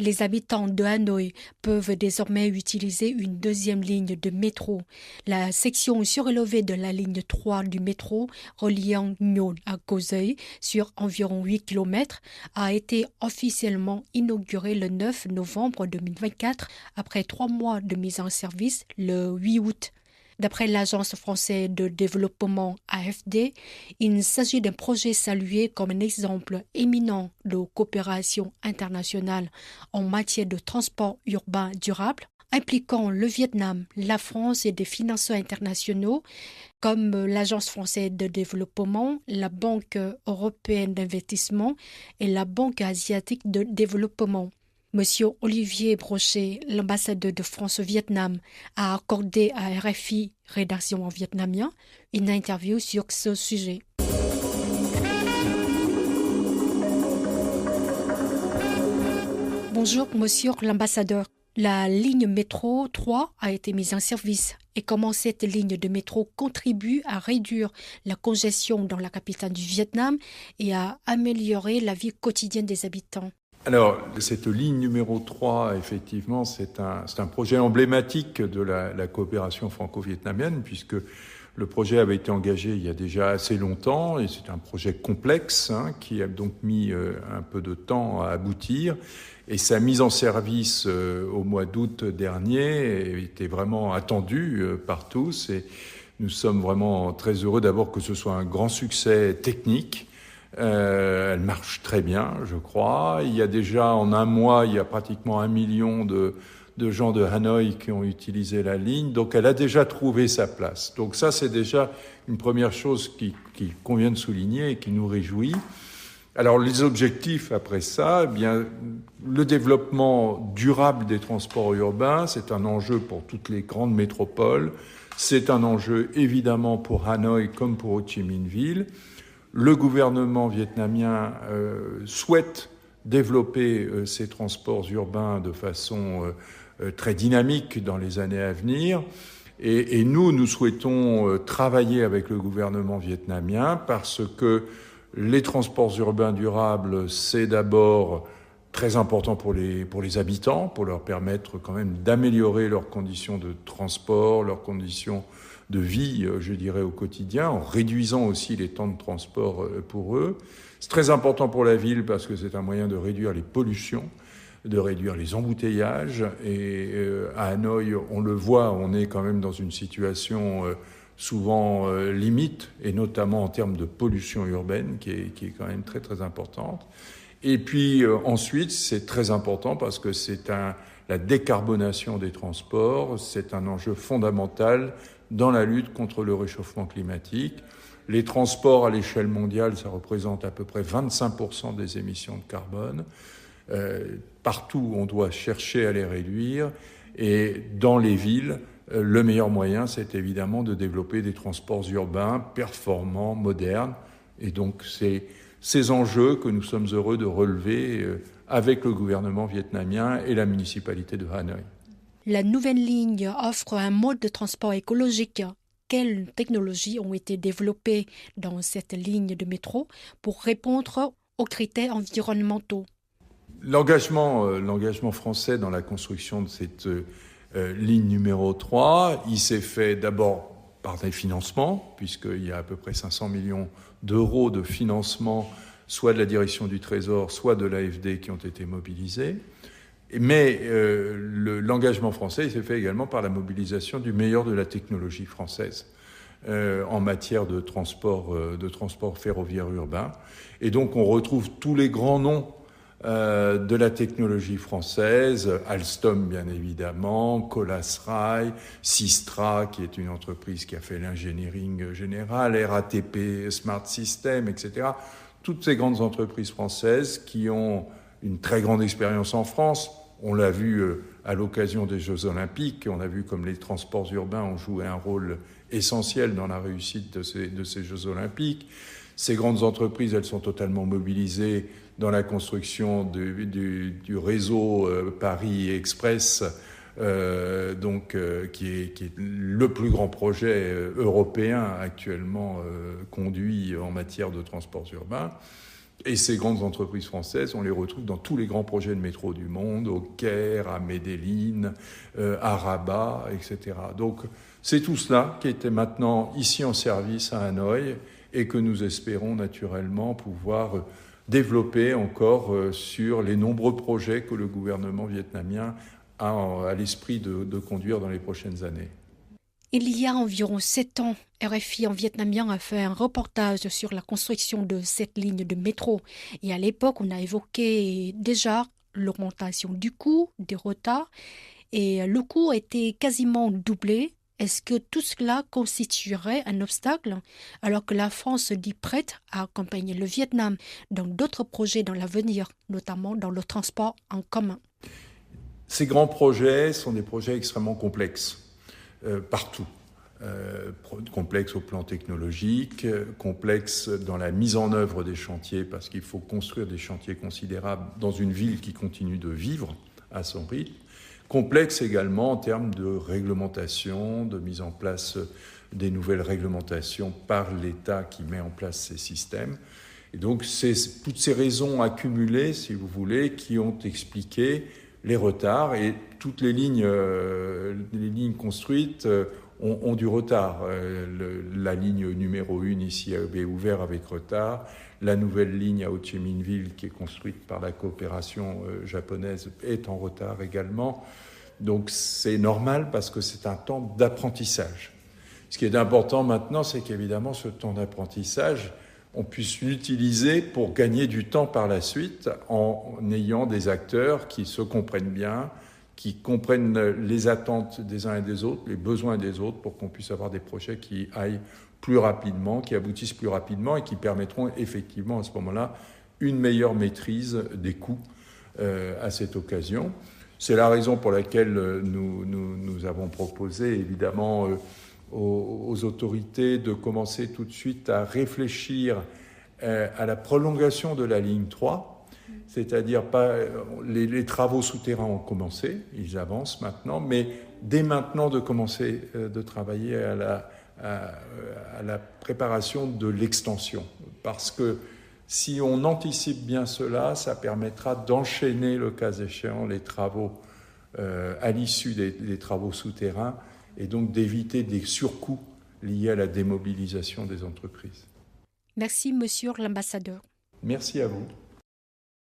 Les habitants de Hanoï peuvent désormais utiliser une deuxième ligne de métro. La section surélevée de la ligne 3 du métro reliant Nyon à Koh Soi sur environ 8 km a été officiellement inaugurée le 9 novembre 2024 après 3 mois de mise en service le 8 août. D'après l'Agence française de développement AFD, il s'agit d'un projet salué comme un exemple éminent de coopération internationale en matière de transport urbain durable, impliquant le Vietnam, la France et des financeurs internationaux comme l'Agence française de développement, la Banque européenne d'investissement et la Banque asiatique de développement. Monsieur Olivier Brochet, l'ambassadeur de France au Vietnam, a accordé à RFI, rédaction en vietnamien, une interview sur ce sujet. Bonjour, monsieur l'ambassadeur. La ligne métro 3 a été mise en service. Et comment cette ligne de métro contribue à réduire la congestion dans la capitale du Vietnam et à améliorer la vie quotidienne des habitants? Alors, cette ligne numéro 3, effectivement, c'est un projet emblématique de la coopération franco-vietnamienne, puisque le projet avait été engagé il y a déjà assez longtemps, et c'est un projet complexe qui a donc mis un peu de temps à aboutir. Et sa mise en service au mois d'août dernier était vraiment attendue par tous, et nous sommes vraiment très heureux d'abord que ce soit un grand succès technique. Elle marche très bien, je crois. Il y a déjà, en un mois, il y a pratiquement 1 million de gens de Hanoï qui ont utilisé la ligne. Donc, elle a déjà trouvé sa place. Donc, ça, c'est déjà une première chose qui convient de souligner et qui nous réjouit. Alors, les objectifs après ça, eh bien, le développement durable des transports urbains, c'est un enjeu pour toutes les grandes métropoles. C'est un enjeu, évidemment, pour Hanoï comme pour Ho Chi Minh Ville. Le gouvernement vietnamien souhaite développer ces transports urbains de façon très dynamique dans les années à venir. Et nous souhaitons travailler avec le gouvernement vietnamien parce que les transports urbains durables, c'est d'abord très important pour les habitants, pour leur permettre quand même d'améliorer leurs conditions de transport, leurs conditions de vie, je dirais, au quotidien, en réduisant aussi les temps de transport pour eux. C'est très important pour la ville parce que c'est un moyen de réduire les pollutions, de réduire les embouteillages. Et à Hanoï, on le voit, on est quand même dans une situation souvent limite, et notamment en termes de pollution urbaine, qui est quand même très très importante. Et puis ensuite, c'est très important parce que la décarbonation des transports, c'est un enjeu fondamental dans la lutte contre le réchauffement climatique. Les transports à l'échelle mondiale, ça représente à peu près 25% des émissions de carbone. Partout, on doit chercher à les réduire. Et dans les villes, le meilleur moyen, c'est évidemment de développer des transports urbains performants, modernes. Et donc, c'est ces enjeux que nous sommes heureux de relever avec le gouvernement vietnamien et la municipalité de Hanoï. La nouvelle ligne offre un mode de transport écologique. Quelles technologies ont été développées dans cette ligne de métro pour répondre aux critères environnementaux? L'engagement français dans la construction de cette ligne numéro 3, il s'est fait d'abord par des financements, puisqu'il y a à peu près 500 millions d'euros de financement, soit de la direction du Trésor, soit de l'AFD qui ont été mobilisés. Mais l'engagement français, il s'est fait également par la mobilisation du meilleur de la technologie française en matière de transport ferroviaire urbain. Et donc, on retrouve tous les grands noms de la technologie française, Alstom bien évidemment, Colas Rail, Systra qui est une entreprise qui a fait l'engineering général, RATP, Smart System, etc. Toutes ces grandes entreprises françaises qui ont une très grande expérience en France. On l'a vu à l'occasion des Jeux Olympiques, on a vu comme les transports urbains ont joué un rôle essentiel dans la réussite de ces Jeux Olympiques. Ces grandes entreprises, elles sont totalement mobilisées dans la construction du réseau Paris Express, qui est le plus grand projet européen actuellement conduit en matière de transports urbains. Et ces grandes entreprises françaises, on les retrouve dans tous les grands projets de métro du monde, au Caire, à Medellín, à Rabat, etc. Donc c'est tout cela qui était maintenant ici en service à Hanoï et que nous espérons naturellement pouvoir développer encore sur les nombreux projets que le gouvernement vietnamien a à l'esprit de conduire dans les prochaines années. Il y a environ 7 ans, RFI en vietnamien a fait un reportage sur la construction de cette ligne de métro. Et à l'époque, on a évoqué déjà l'augmentation du coût, des retards, et le coût était quasiment doublé. Est-ce que tout cela constituerait un obstacle alors que la France se dit prête à accompagner le Vietnam dans d'autres projets dans l'avenir, notamment dans le transport en commun? Ces grands projets sont des projets extrêmement complexes. Partout. Complexe au plan technologique, complexe dans la mise en œuvre des chantiers, parce qu'il faut construire des chantiers considérables dans une ville qui continue de vivre à son rythme. Complexe également en termes de réglementation, de mise en place des nouvelles réglementations par l'État qui met en place ces systèmes. Et donc c'est toutes ces raisons accumulées, si vous voulez, qui ont expliqué les retards, et toutes les lignes construites ont du retard. La ligne numéro 1 ici est ouverte avec retard. La nouvelle ligne à Ho Chi Minh Ville, qui est construite par la coopération japonaise, est en retard également. Donc c'est normal parce que c'est un temps d'apprentissage. Ce qui est important maintenant, c'est qu'évidemment ce temps d'apprentissage, on puisse l'utiliser pour gagner du temps par la suite en ayant des acteurs qui se comprennent bien, qui comprennent les attentes des uns et des autres, les besoins des autres, pour qu'on puisse avoir des projets qui aillent plus rapidement, qui aboutissent plus rapidement et qui permettront effectivement à ce moment-là une meilleure maîtrise des coûts à cette occasion. C'est la raison pour laquelle nous avons proposé évidemment aux autorités de commencer tout de suite à réfléchir à la prolongation de la ligne 3, c'est-à-dire pas les travaux souterrains ont commencé, ils avancent maintenant, mais dès maintenant de commencer de travailler à la préparation de l'extension, parce que si on anticipe bien cela, ça permettra d'enchaîner le cas échéant les travaux à l'issue des travaux souterrains, et donc d'éviter des surcoûts liés à la démobilisation des entreprises. Merci, monsieur l'ambassadeur. Merci à vous.